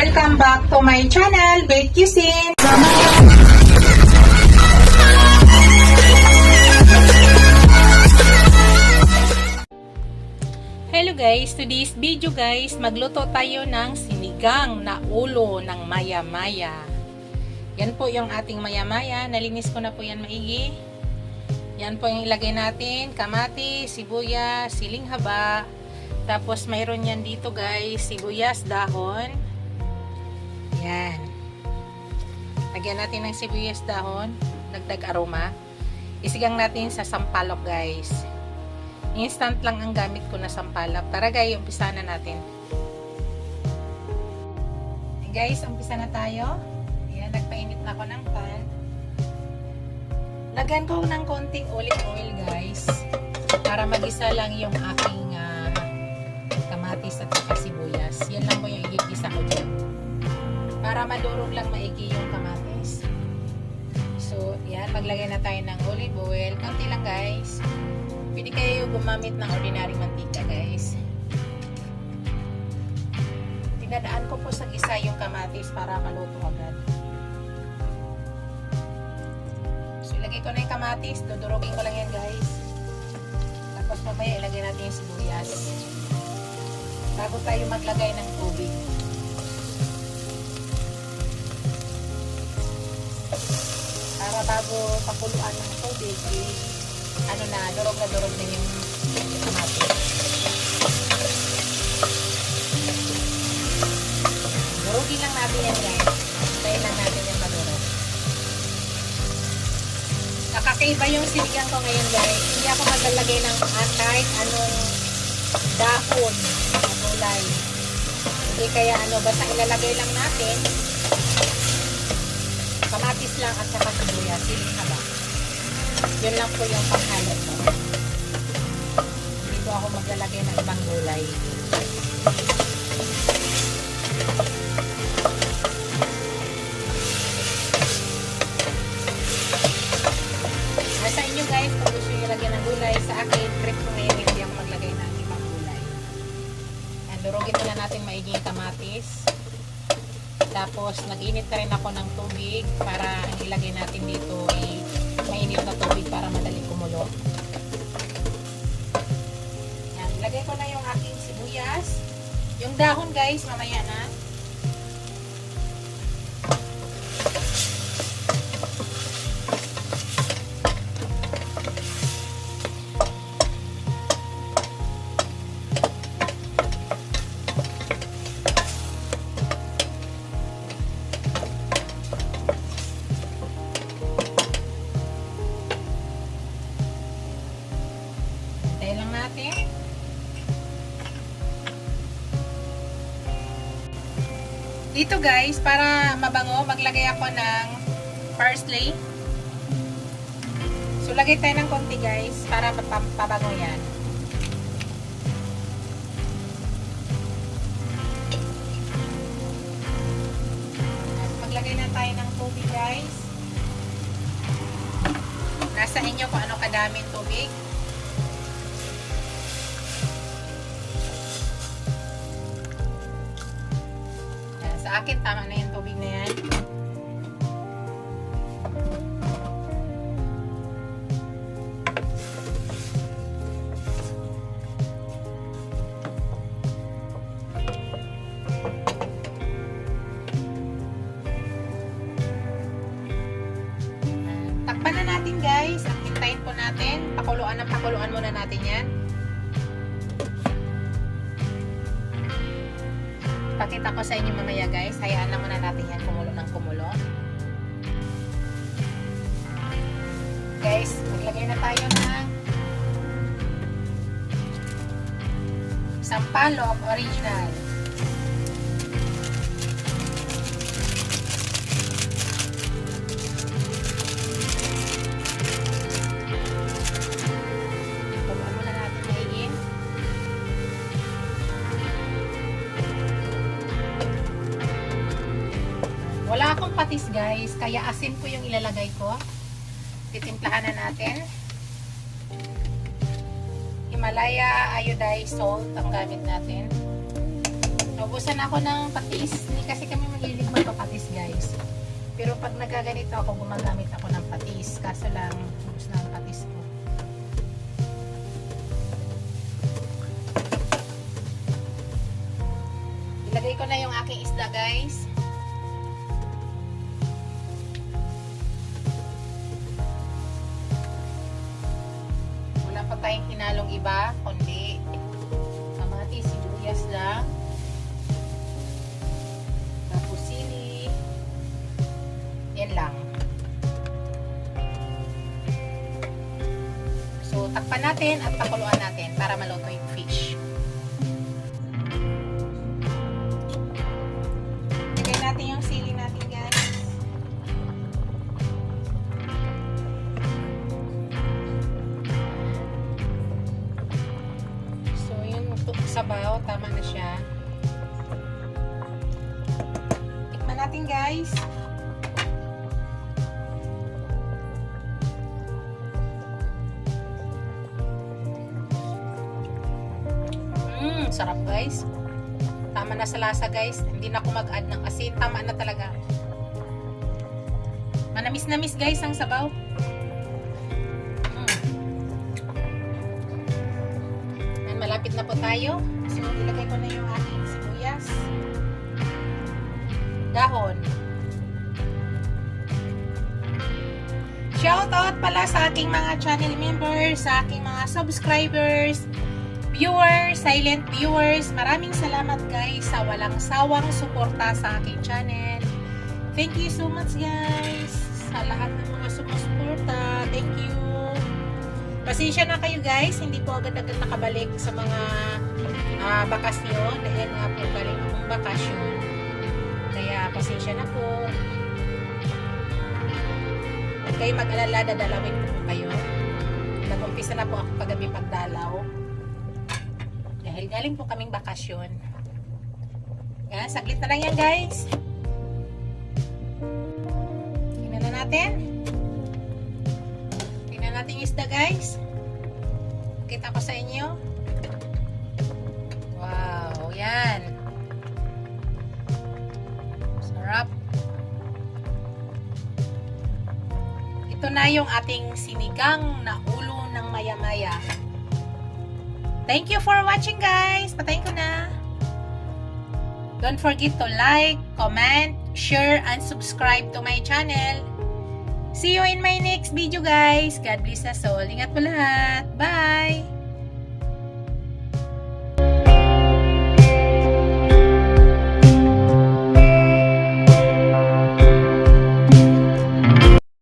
Welcome back to my channel, Baked Cuisine. Hello guys, today's video guys, magluto tayo ng sinigang na ulo ng maya-maya. Yan po yung ating maya-maya, nalinis ko na po yan maigi. Yan po yung ilagay natin, kamatis, sibuyas, siling haba. Tapos mayroon yan dito guys, sibuyas, dahon. Yan. Lagyan natin ng sibuyas, dahon, dagdag aroma. Isigang natin sa sampalok guys. Instant lang ang gamit ko na sampalok. Tara guys, umpisa na natin. Guys, umpisa na tayo. Yan, nagpainit na ako ng pan. Lagyan ko ng konting olive oil guys. Para magisa lang yung aking kamatis at saka sibuyas. Yan lang po yung igigisa ko dyan. Para madurog lang maigi yung kamatis. So, yan. Maglagay na tayo ng olive oil. Konti lang guys. Pwede kayo gumamit ng ordinary mantika guys. Tinadaan ko po sa gisa yung kamatis para maluto agad. So, ilagay ko na yung kamatis. Dudurugin ko lang yan guys. Tapos mamaya ilagay natin yung sibuyas. Bago tayo maglagay ng tubig. Para bago pakuluan ng tubig, durog na yung kamatis. Durugin lang natin yan guys. Tayo lang natin yung madurog. Nakakaiba yung sinigang ko ngayon guys. Hindi ako maglalagay ng kahit anong dahon na gulay. Hindi kaya basta ilalagay lang natin kamatis lang at saka sibuyas, siling haba. Yun lang po yung panghalot ko. Hindi po ako maglalagay ng ibang gulay. Nasa inyo guys kung gusto nyo lagyan ng gulay. Sa akin, trip ko ngayon hindi ako maglagay ng ibang gulay. And durugin na natin maigi yung kamatis. Tapos nag-init na rin ako ng tubig para ang ilagay natin dito ay mainit na tubig para madali kumulo. Yan, ilagay ko na yung aking sibuyas. Yung dahon guys, mamaya na. Dito guys, para mabango, maglagay ako ng parsley. So, lagay tayo ng konti guys, para pabango yan. Maglagay na tayo ng tubig guys. Nasa inyo kung ano kadaming tubig. Sa akin, tama na yung tubig na yan. Takpan na natin guys. At hintayin po natin. Pakuluan muna natin yan. Pakita ko sa inyo mamaya guys. Hayaan lang muna natin yan kumulo ng kumulo. Guys, maglagay na tayo ng sampalok original. Kumulo muna natin maigin. Wala akong patis guys, kaya asin po yung ilalagay ko. Titimplahan na natin. Himalaya iodized salt ang gamit natin. Naubusan ako ng patis. Hindi kasi kami mahilig magpapatis, guys. Pero pag nagaganito ako, gumagamit ako ng patis. Kaso lang, ubus na ang patis ko. Ilagay ko na yung aking isda, guys. Wala pa tayong hinalong iba, kundi kamatis, sibuyas lang. Tapos sili. Yan lang. So, takpan natin at pakuluan natin para maluto yung fish. Lagay natin yung sili natin, guys. So, yung sabaw, tama na siya. Tikman natin, guys. Sarap, guys. Tama na sa lasa, guys. Hindi na ako mag-add ng asin. Tama na talaga. Manamis-namis, guys, ang sabaw. And malapit na po tayo. So, ilagay ko na yung aking sibuyas. Dahon. Shoutout pala sa aking mga channel members, sa aking mga subscribers, viewers, silent viewers. Maraming salamat, guys, sa walang sawang suporta sa aking channel. Thank you so much, guys, sa lahat ng mga sumusuporta. Thank you. Pasensya na kayo, guys, hindi po agad-agad nakabalik sa mga bakasyon dahil nga po galing akong bakasyon. Kaya pasensya na po. Huwag kayo mag-alala, dadalawin ko po kayo. Nag-umpisa na po ako kagabi pagdalaw. Dahil galing po kaming bakasyon. Yan, saglit na lang yan, guys. Tingnan na natin. Tingnan natin yung isda, guys. Kita ko sa inyo. Wow, yan. Sarap. Ito na yung ating sinigang na ulo ng maya-maya. Thank you for watching, guys. Patayin ko na. Don't forget to like, comment, share, and subscribe to my channel. See you in my next video, guys. God bless us all. Ingat po lahat. Bye!